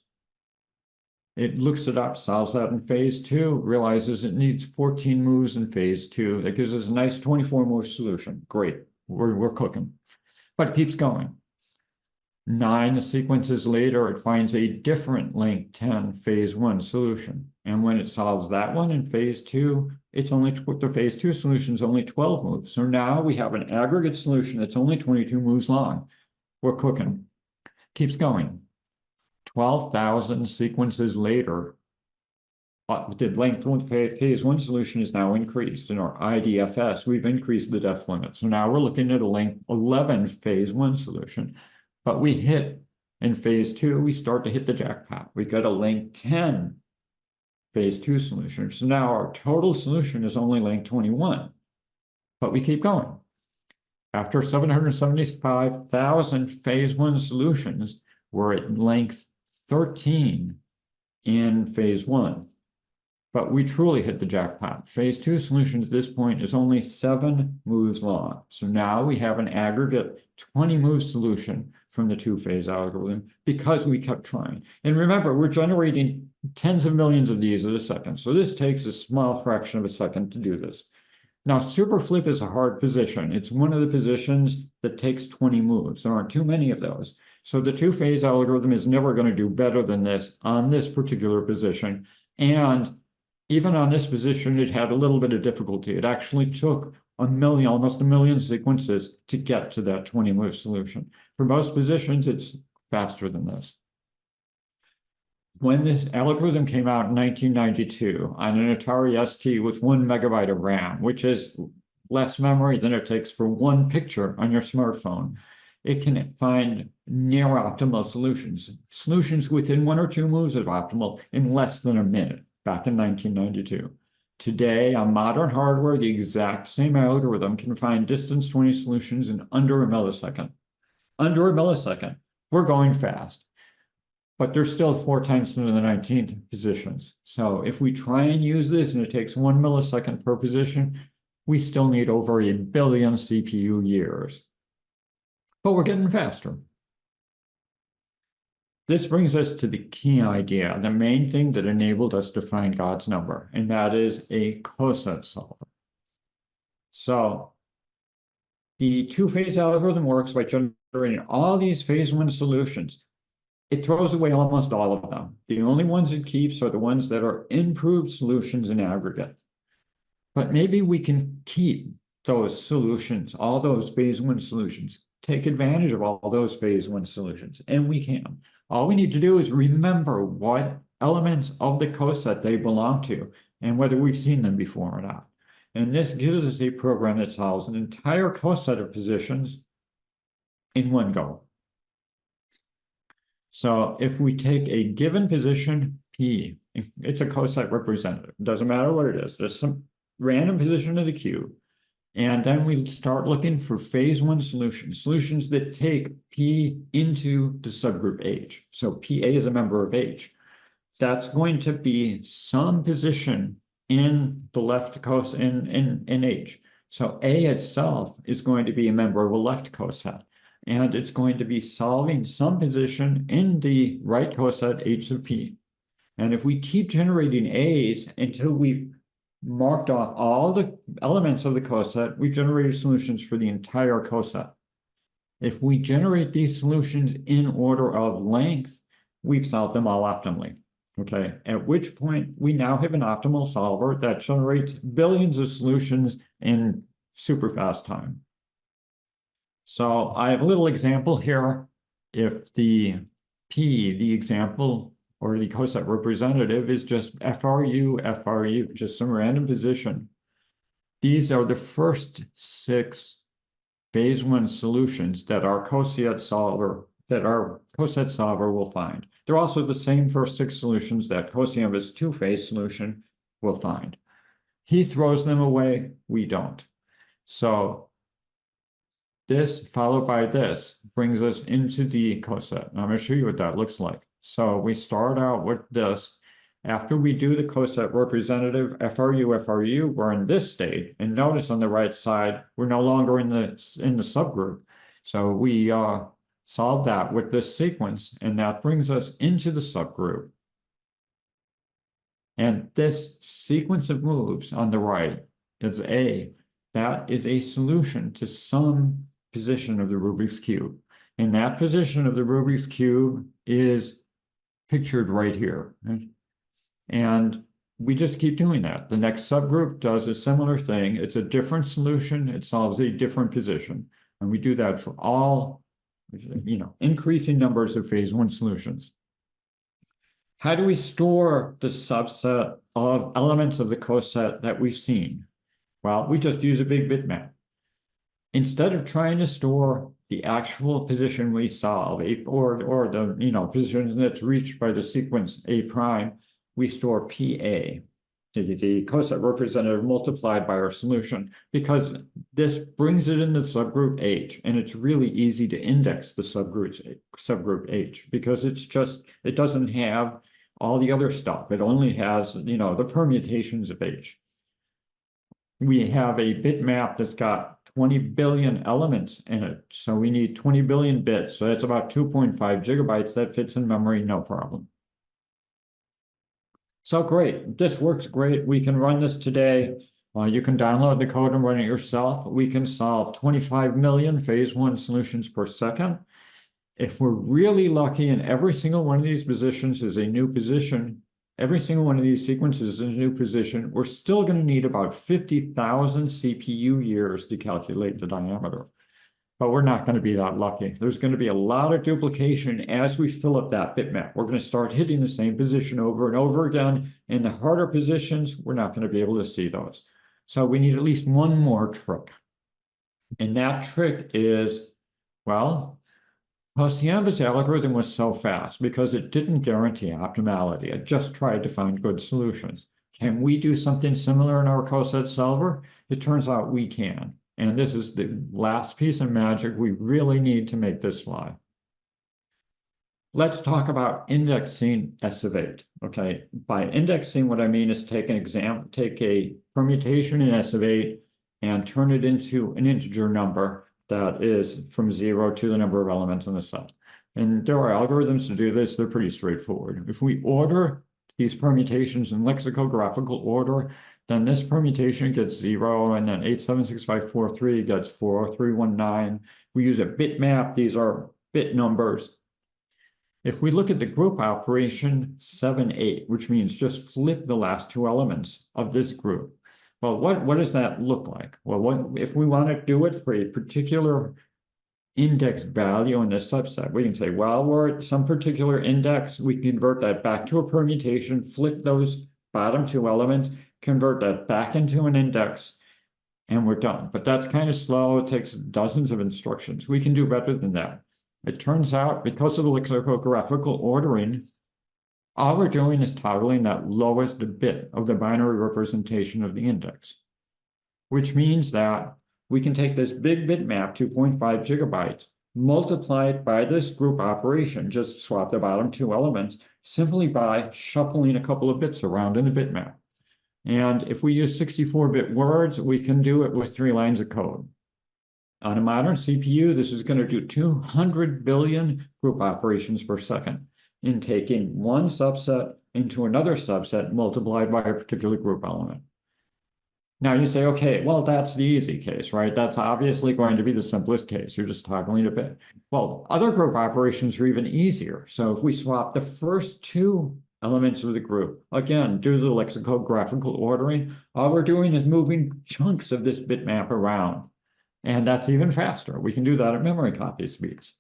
It looks it up, solves that in phase 2, realizes it needs 14 moves in phase 2. That gives us a nice 24-move solution. Great, we're cooking. But it keeps going. 9 sequences later, it finds a different length 10 phase 1 solution. And when it solves that one in phase 2, it's only the phase 2 solution is only 12 moves. So now we have an aggregate solution that's only 22 moves long. We're cooking. Keeps going. 12,000 sequences later, the length of phase 1 solution is now increased. In our IDFS, we've increased the depth limit. So now we're looking at a length 11 phase 1 solution. But we hit, in phase 2, we start to hit the jackpot. We got a length 10 phase 2 solution. So now our total solution is only length 21. But we keep going. After 775,000 phase 1 solutions, we're at length 13 in phase 1. But we truly hit the jackpot. Phase 2 solution at this point is only 7 moves long. So now we have an aggregate 20-move solution from the two-phase algorithm because we kept trying. And remember, we're generating tens of millions of these a second. So this takes a small fraction of a second to do this. Now, superflip is a hard position. It's one of the positions that takes 20 moves. There aren't too many of those. So the two-phase algorithm is never going to do better than this on this particular position. And even on this position, it had a little bit of difficulty. It actually took almost a million sequences to get to that 20-move solution. For most positions, it's faster than this. When this algorithm came out in 1992 on an Atari ST with 1 megabyte of RAM, which is less memory than it takes for one picture on your smartphone, it can find near optimal solutions within 1 or 2 moves of optimal in less than a minute, back in 1992. Today, on modern hardware, the exact same algorithm can find distance 20 solutions in under a millisecond. Under a millisecond, we're going fast. But there's still 4 times to the 19th positions. So if we try and use this and it takes 1 millisecond per position, we still need over 1 billion CPU years. But we're getting faster. This brings us to the key idea, the main thing that enabled us to find God's number, and that is a coset solver. So the two-phase algorithm works by generating all these phase 1 solutions. It throws away almost all of them. The only ones it keeps are the ones that are improved solutions in aggregate. But maybe we can keep those solutions, all those phase 1 solutions, take advantage of all those phase 1 solutions, and we can. All we need to do is remember what elements of the coset they belong to and whether we've seen them before or not. And this gives us a program that solves an entire coset of positions in one go. So if we take a given position, P, it's a coset representative. It doesn't matter what it is. There's some random position of the cube. And then we start looking for phase one solutions, solutions that take P into the subgroup H. So PA is a member of H. That's going to be some position in the left coset in H. So A itself is going to be a member of a left coset, and it's going to be solving some position in the right coset H sub P. And if we keep generating A's until we've marked off all the elements of the coset, we generated solutions for the entire coset. If we generate these solutions in order of length, we've solved them all optimally. Okay, at which point we now have an optimal solver that generates billions of solutions in super fast time. So I have a little example here. If the P, the example, or the coset representative is just FRU, FRU, just some random position. These are the first 6 phase one solutions that our coset solver will find. They're also the same first 6 solutions that Kociemba's 2-phase solution will find. He throws them away, we don't. So this followed by this brings us into the coset. And I'm going to show you what that looks like. So we start out with this. After we do the coset representative FRU, FRU, we're in this state. And notice on the right side, we're no longer in the subgroup. So we solve that with this sequence, and that brings us into the subgroup. And this sequence of moves on the right is that is a solution to some position of the Rubik's Cube. And that position of the Rubik's Cube is pictured right here. And we just keep doing that. The next subgroup does a similar thing. It's a different solution. It solves a different position. And we do that for all, increasing numbers of phase one solutions. How do we store the subset of elements of the coset that we've seen? Well, we just use a big bitmap. Instead of trying to store the actual position we solve, or the position that's reached by the sequence A prime, we store PA, the coset representative multiplied by our solution, because this brings it into subgroup H, and it's really easy to index the subgroup H, because it doesn't have all the other stuff. It only has, the permutations of H. We have a bitmap that's got 20 billion elements in it. So we need 20 billion bits. So that's about 2.5 gigabytes. That fits in memory, no problem. So great, this works great. We can run this today. You can download the code and run it yourself. We can solve 25 million phase one solutions per second. If we're really lucky and every single one of these positions is a new position, every single one of these sequences is a new position, we're still going to need about 50,000 CPU years to calculate the diameter. But we're not going to be that lucky. There's going to be a lot of duplication as we fill up that bitmap. We're going to start hitting the same position over and over again. In the harder positions, we're not going to be able to see those. So we need at least one more trick. And that trick is, well, Kociemba's algorithm was so fast because it didn't guarantee optimality. It just tried to find good solutions. Can we do something similar in our coset solver? It turns out we can. And this is the last piece of magic we really need to make this fly. Let's talk about indexing S of 8. Okay, by indexing, what I mean is take a permutation in S of 8 and turn it into an integer number that is from 0 to the number of elements in the set. And there are algorithms to do this. They're pretty straightforward. If we order these permutations in lexicographical order, then this permutation gets 0, and then 876543 gets 4319. We use a bitmap. These are bit numbers. If we look at the group operation 7-8, which means just flip the last 2 elements of this group. Well, what does that look like? Well, if we want to do it for a particular index value in this subset, we can say, well, we're at some particular index. We convert that back to a permutation, flip those bottom 2 elements, convert that back into an index, and we're done. But that's kind of slow. It takes dozens of instructions. We can do better than that. It turns out, because of the lexicographical ordering, all we're doing is toggling that lowest bit of the binary representation of the index, which means that we can take this big bitmap, 2.5 gigabytes, multiply it by this group operation, just swap the bottom two elements, simply by shuffling a couple of bits around in the bitmap. And if we use 64-bit words, we can do it with 3 lines of code. On a modern CPU, this is going to do 200 billion group operations per second in taking one subset into another subset multiplied by a particular group element. Now you say, okay, well, that's the easy case, right? That's obviously going to be the simplest case. You're just toggling a bit. Well, other group operations are even easier. So if we swap the first 2 elements of the group, again, due to the lexicographical ordering, all we're doing is moving chunks of this bitmap around. And that's even faster. We can do that at memory copy speeds.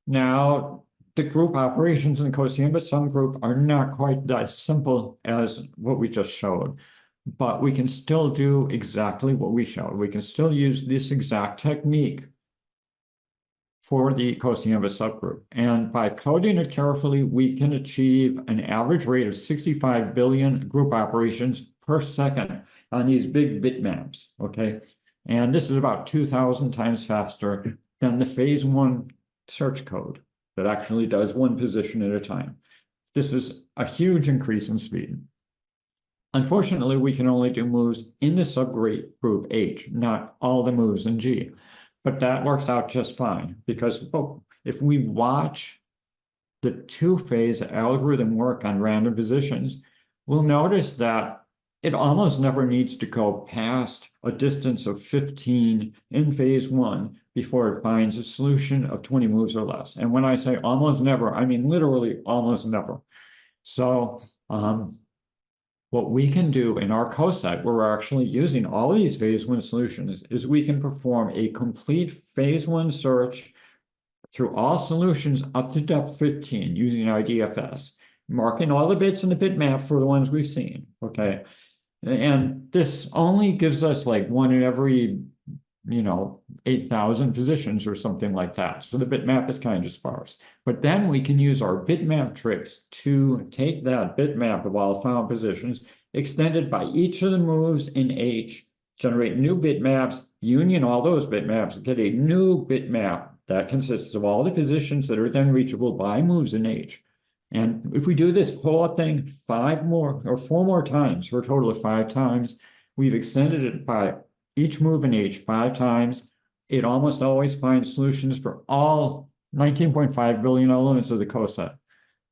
Now, the group operations in Kociemba subgroup are not quite as simple as what we just showed, but we can still do exactly what we showed. We can still use this exact technique for the Kociemba subgroup. And by coding it carefully, we can achieve an average rate of 65 billion group operations per second on these big bitmaps, okay? And this is about 2,000 times faster than the phase 1 search code that actually does one position at a time. This is a huge increase in speed. Unfortunately, we can only do moves in the subgroup H, not all the moves in G. But that works out just fine because if we watch the 2-phase algorithm work on random positions, we'll notice that it almost never needs to go past a distance of 15 in phase 1 before it finds a solution of 20 moves or less. And when I say almost never, I mean literally almost never. So what we can do in our coset, where we're actually using all of these phase 1 solutions, is we can perform a complete phase 1 search through all solutions up to depth 15 using IDFS, marking all the bits in the bitmap for the ones we've seen, okay? And this only gives us like 1 in every, 8,000 positions or something like that. So the bitmap is kind of sparse. But then we can use our bitmap tricks to take that bitmap of all found positions, extended by each of the moves in H, generate new bitmaps, union all those bitmaps, get a new bitmap that consists of all the positions that are then reachable by moves in H. And if we do this whole thing 4 more times, for a total of 5 times, we've extended it by each move in H 5 times. It almost always finds solutions for all 19.5 billion elements of the coset.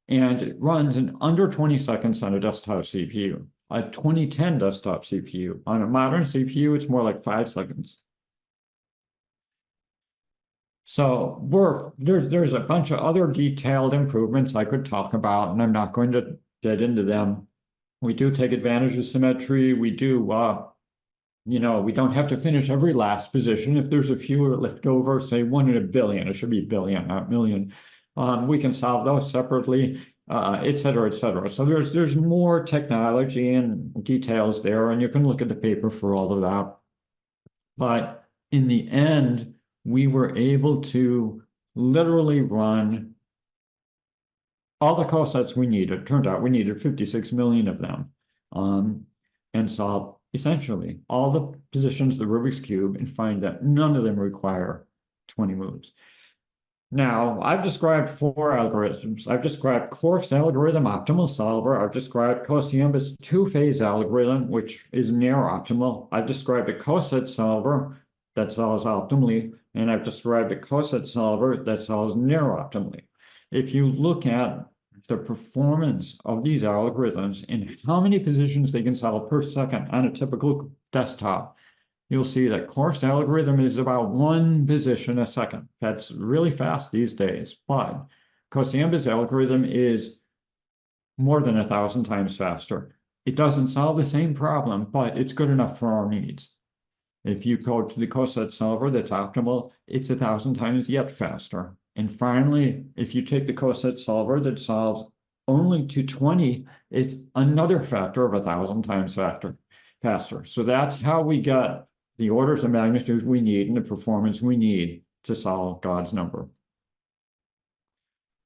And it runs in under 20 seconds on a desktop CPU, a 2010 desktop CPU. On a modern CPU, it's more like 5 seconds. So there's a bunch of other detailed improvements I could talk about, and I'm not going to get into them. We do take advantage of symmetry. We do, we don't have to finish every last position. If there's a few left over, say 1 in a billion, it should be billion, not million. We can solve those separately, et cetera, et cetera. So there's more technology and details there, and you can look at the paper for all of that. But in the end, we were able to literally run all the cosets we needed. It turned out we needed 56 million of them, and solve essentially all the positions of the Rubik's Cube and find that none of them require 20 moves. Now, I've described 4 algorithms. I've described Korf's algorithm, optimal solver. I've described Kociemba's 2-phase algorithm, which is near optimal. I've described a coset solver that solves optimally, and I've described a coset solver that solves near optimally. If you look at the performance of these algorithms and how many positions they can solve per second on a typical desktop, you'll see that Korf's algorithm is about 1 position a second. That's really fast these days, but Kociemba's algorithm is more than 1,000 times faster. It doesn't solve the same problem, but it's good enough for our needs. If you go to the coset solver that's optimal, it's 1,000 times yet faster. And finally, if you take the coset solver that solves only to 20, it's another factor of 1,000 times faster. So that's how we get the orders of magnitude we need and the performance we need to solve God's number.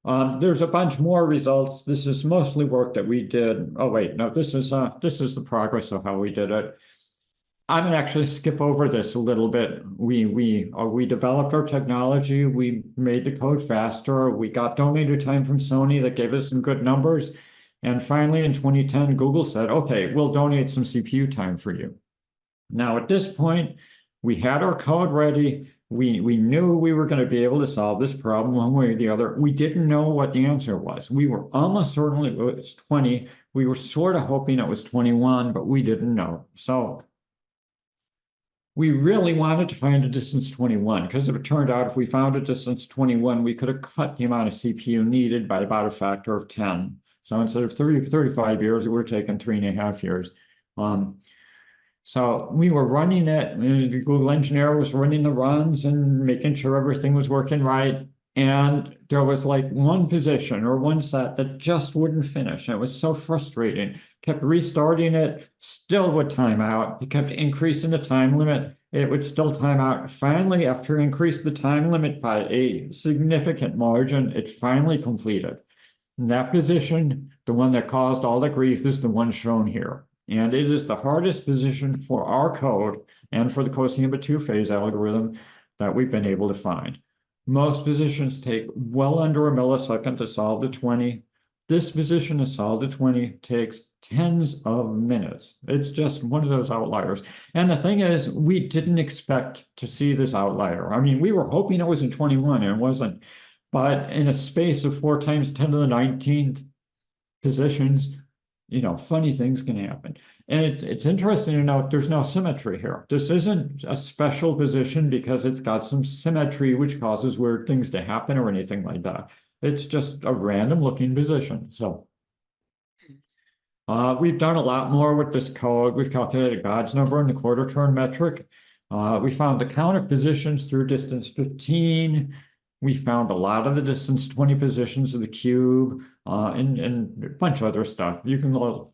There's a bunch more results. This is mostly work that we did. Oh wait, no, this is the progress of how we did it. I'm gonna actually skip over this a little bit. We developed our technology. We made the code faster. We got donated time from Sony that gave us some good numbers. And finally, in 2010, Google said, "Okay, we'll donate some CPU time for you." Now, at this point, we had our code ready. We knew we were going to be able to solve this problem one way or the other. We didn't know what the answer was. We were almost certain it was 20. We were sort of hoping it was 21, but we didn't know. So we really wanted to find a distance 21 because it turned out if we found a distance 21, we could have cut the amount of CPU needed by about a factor of 10. So instead of 35 years, it would have taken 3.5 years. So we were running it, the Google engineer was running the runs and making sure everything was working right. And there was like one position or one set that just wouldn't finish. And it was so frustrating. Kept restarting it, still would time out. It kept increasing the time limit. It would still time out. Finally, after increased the time limit by a significant margin, it finally completed. And that position, the one that caused all the grief, is the one shown here. And it is the hardest position for our code and for the Kociemba two-phase algorithm that we've been able to find. Most positions take well under a millisecond to solve the 20. This position to solve the 20 takes tens of minutes. It's just one of those outliers. And the thing is, we didn't expect to see this outlier. I mean, we were hoping it was in 21 and it wasn't. But in a space of 4 times 10 to the 19th positions, funny things can happen. And it's interesting to note there's no symmetry here. This isn't a special position because it's got some symmetry which causes weird things to happen or anything like that. It's just a random looking position. So we've done a lot more with this code. We've calculated God's number and the quarter turn metric. We found the count of positions through distance 15. We found a lot of the distance 20 positions of the cube and a bunch of other stuff. You can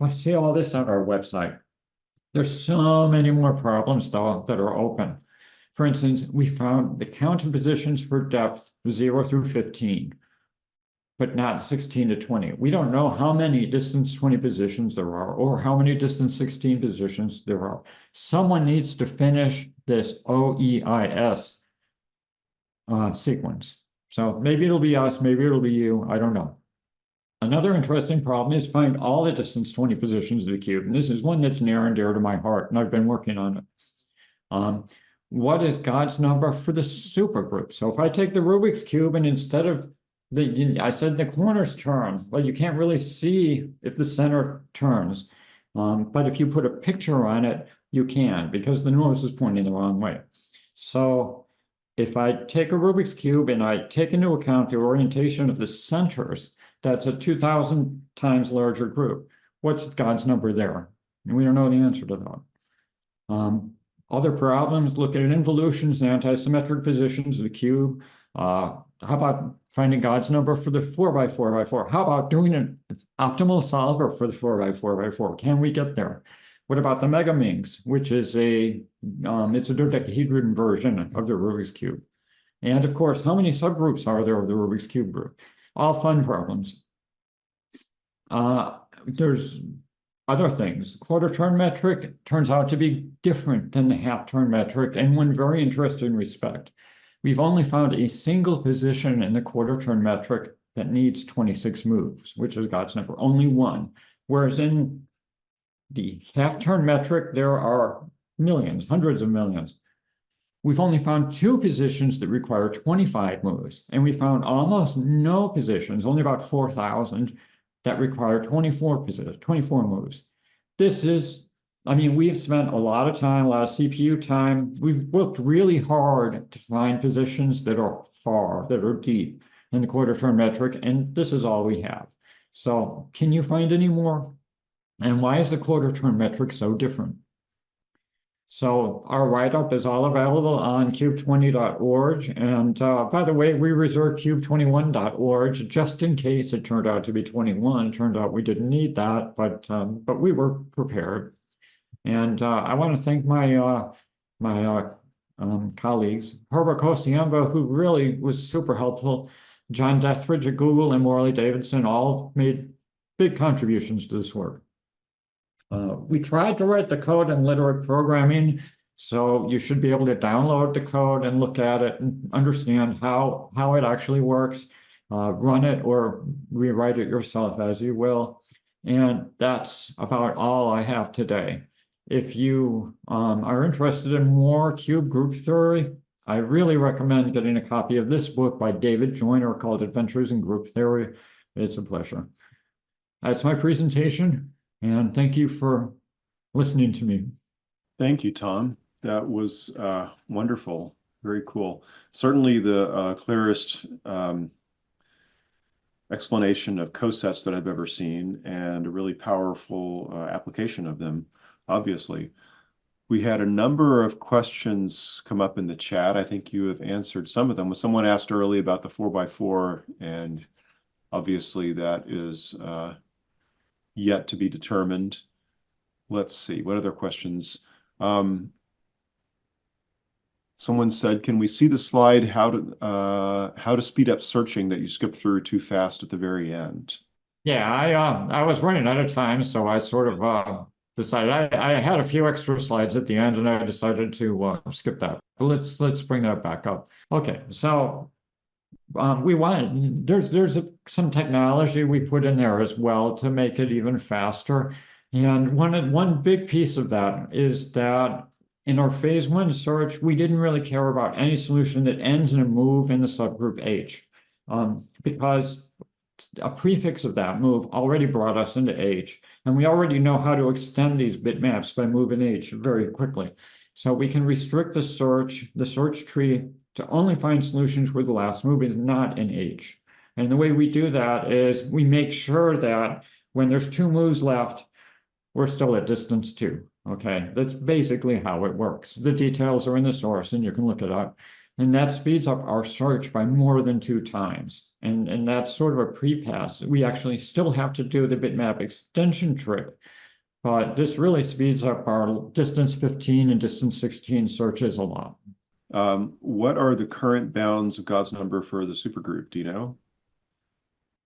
see all this on our website. There's so many more problems, though, that are open. For instance, we found the count of positions for depth 0 through 15, but not 16 to 20. We don't know how many distance 20 positions there are or how many distance 16 positions there are. Someone needs to finish this OEIS sequence. So maybe it'll be us, maybe it'll be you, I don't know. Another interesting problem is find all the distance 20 positions of the cube. And this is one that's near and dear to my heart, and I've been working on it. What is God's number for the supergroup? So if I take the Rubik's Cube and instead of I said the corners turn, well, you can't really see if the center turns. But if you put a picture on it, you can, because the nose is pointing the wrong way. So if I take a Rubik's Cube and I take into account the orientation of the centers, that's a 2,000 times larger group. What's God's number there? And we don't know the answer to that. Other problems, look at involutions and anti-symmetric positions of the cube. How about finding God's number for the 4x4x4? How about doing an optimal solver for the 4x4x4? Can we get there? What about the megaminx, which is it's a dodecahedron version of the Rubik's Cube? And of course, how many subgroups are there of the Rubik's Cube group? All fun problems. There's other things. Quarter turn metric turns out to be different than the half turn metric, and one very interesting respect. We've only found a single position in the quarter turn metric that needs 26 moves, which is God's number, only one. Whereas in the half turn metric, there are millions, hundreds of millions. We've only found 2 positions that require 25 moves, and we found almost no positions, only about 4,000, that require 24 moves. This is, we've spent a lot of time, a lot of CPU time. We've worked really hard to find positions that are far, that are deep in the quarter turn metric, and this is all we have. So can you find any more? And why is the quarter turn metric so different? So our write-up is all available on cube20.org. And by the way, we reserved cube21.org just in case it turned out to be 21. It turned out we didn't need that, but we were prepared. And I want to thank my colleagues, Herbert Kociemba, who really was super helpful, John Dethridge at Google, and Morley Davidson all made big contributions to this work. We tried to write the code in literate programming, so you should be able to download the code and look at it and understand how it actually works, run it or rewrite it yourself as you will. And that's about all I have today. If you are interested in more cube group theory, I really recommend getting a copy of this book by David Joyner called Adventures in Group Theory. It's a pleasure. That's my presentation, and thank you for listening to me. Thank you, Tom. That was wonderful. Very cool. Certainly the clearest explanation of cosets that I've ever seen, and a really powerful application of them, obviously. We had a number of questions come up in the chat. I think you have answered some of them. Someone asked early about the 4x4, and obviously that is yet to be determined. Let's see, what other questions? Someone said, can we see the slide how to speed up searching that you skipped through too fast at the very end? Yeah, I was running out of time, so I sort of decided I had a few extra slides at the end, and I decided to skip that. But let's bring that back up. Okay, so we want there's some technology we put in there as well to make it even faster. And one big piece of that is that in our phase one search, we didn't really care about any solution that ends in a move in the subgroup H, because a prefix of that move already brought us into H, and we already know how to extend these bitmaps by moving H very quickly. So we can restrict the search tree to only find solutions where the last move is not in H. And the way we do that is we make sure that when there's two moves left, we're still at distance two. Okay, that's basically how it works. The details are in the source and you can look it up. And that speeds up our search by more than 2 times. And that's sort of a pre-pass. We actually still have to do the bitmap extension trick, but this really speeds up our distance 15 and distance 16 searches a lot. What are the current bounds of God's number for the supergroup? Do you know?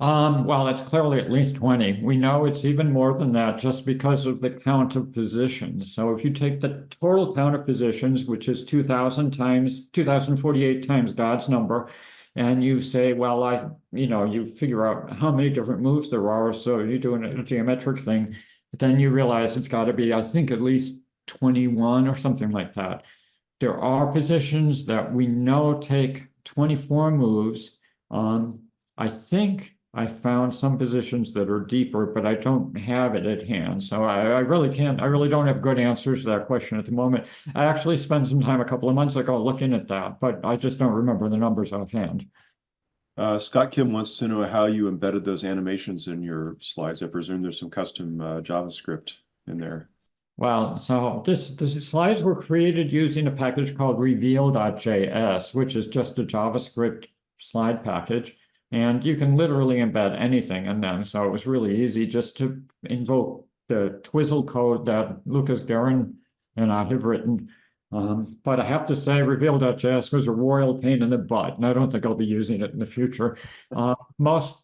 Well, it's clearly at least 20. We know it's even more than that just because of the count of positions. So if you take the total count of positions, which is 2048 times God's number, and you say, well, you figure out how many different moves there are. So you're doing a geometric thing, but then you realize it's got to be, I think, at least 21 or something like that. There are positions that we know take 24 moves. I think I found some positions that are deeper, but I don't have it at hand. So I really don't have good answers to that question at the moment. I actually spent some time a couple of months ago looking at that, but I just don't remember the numbers offhand. Scott Kim wants to know how you embedded those animations in your slides. I presume there's some custom JavaScript in there. Well, so the slides were created using a package called reveal.js, which is just a JavaScript slide package. And you can literally embed anything in them. So it was really easy just to invoke the Twizzle code that Lucas Guerin and I have written. But I have to say, reveal.js was a royal pain in the butt, and I don't think I'll be using it in the future. Most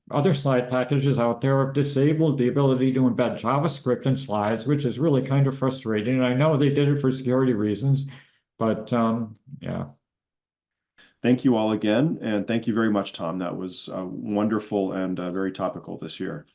other slide packages out there have disabled the ability to embed JavaScript in slides, which is really kind of frustrating. And I know they did it for security reasons, but yeah. Thank you all again, and thank you very much, Tom. That was wonderful and very topical this year.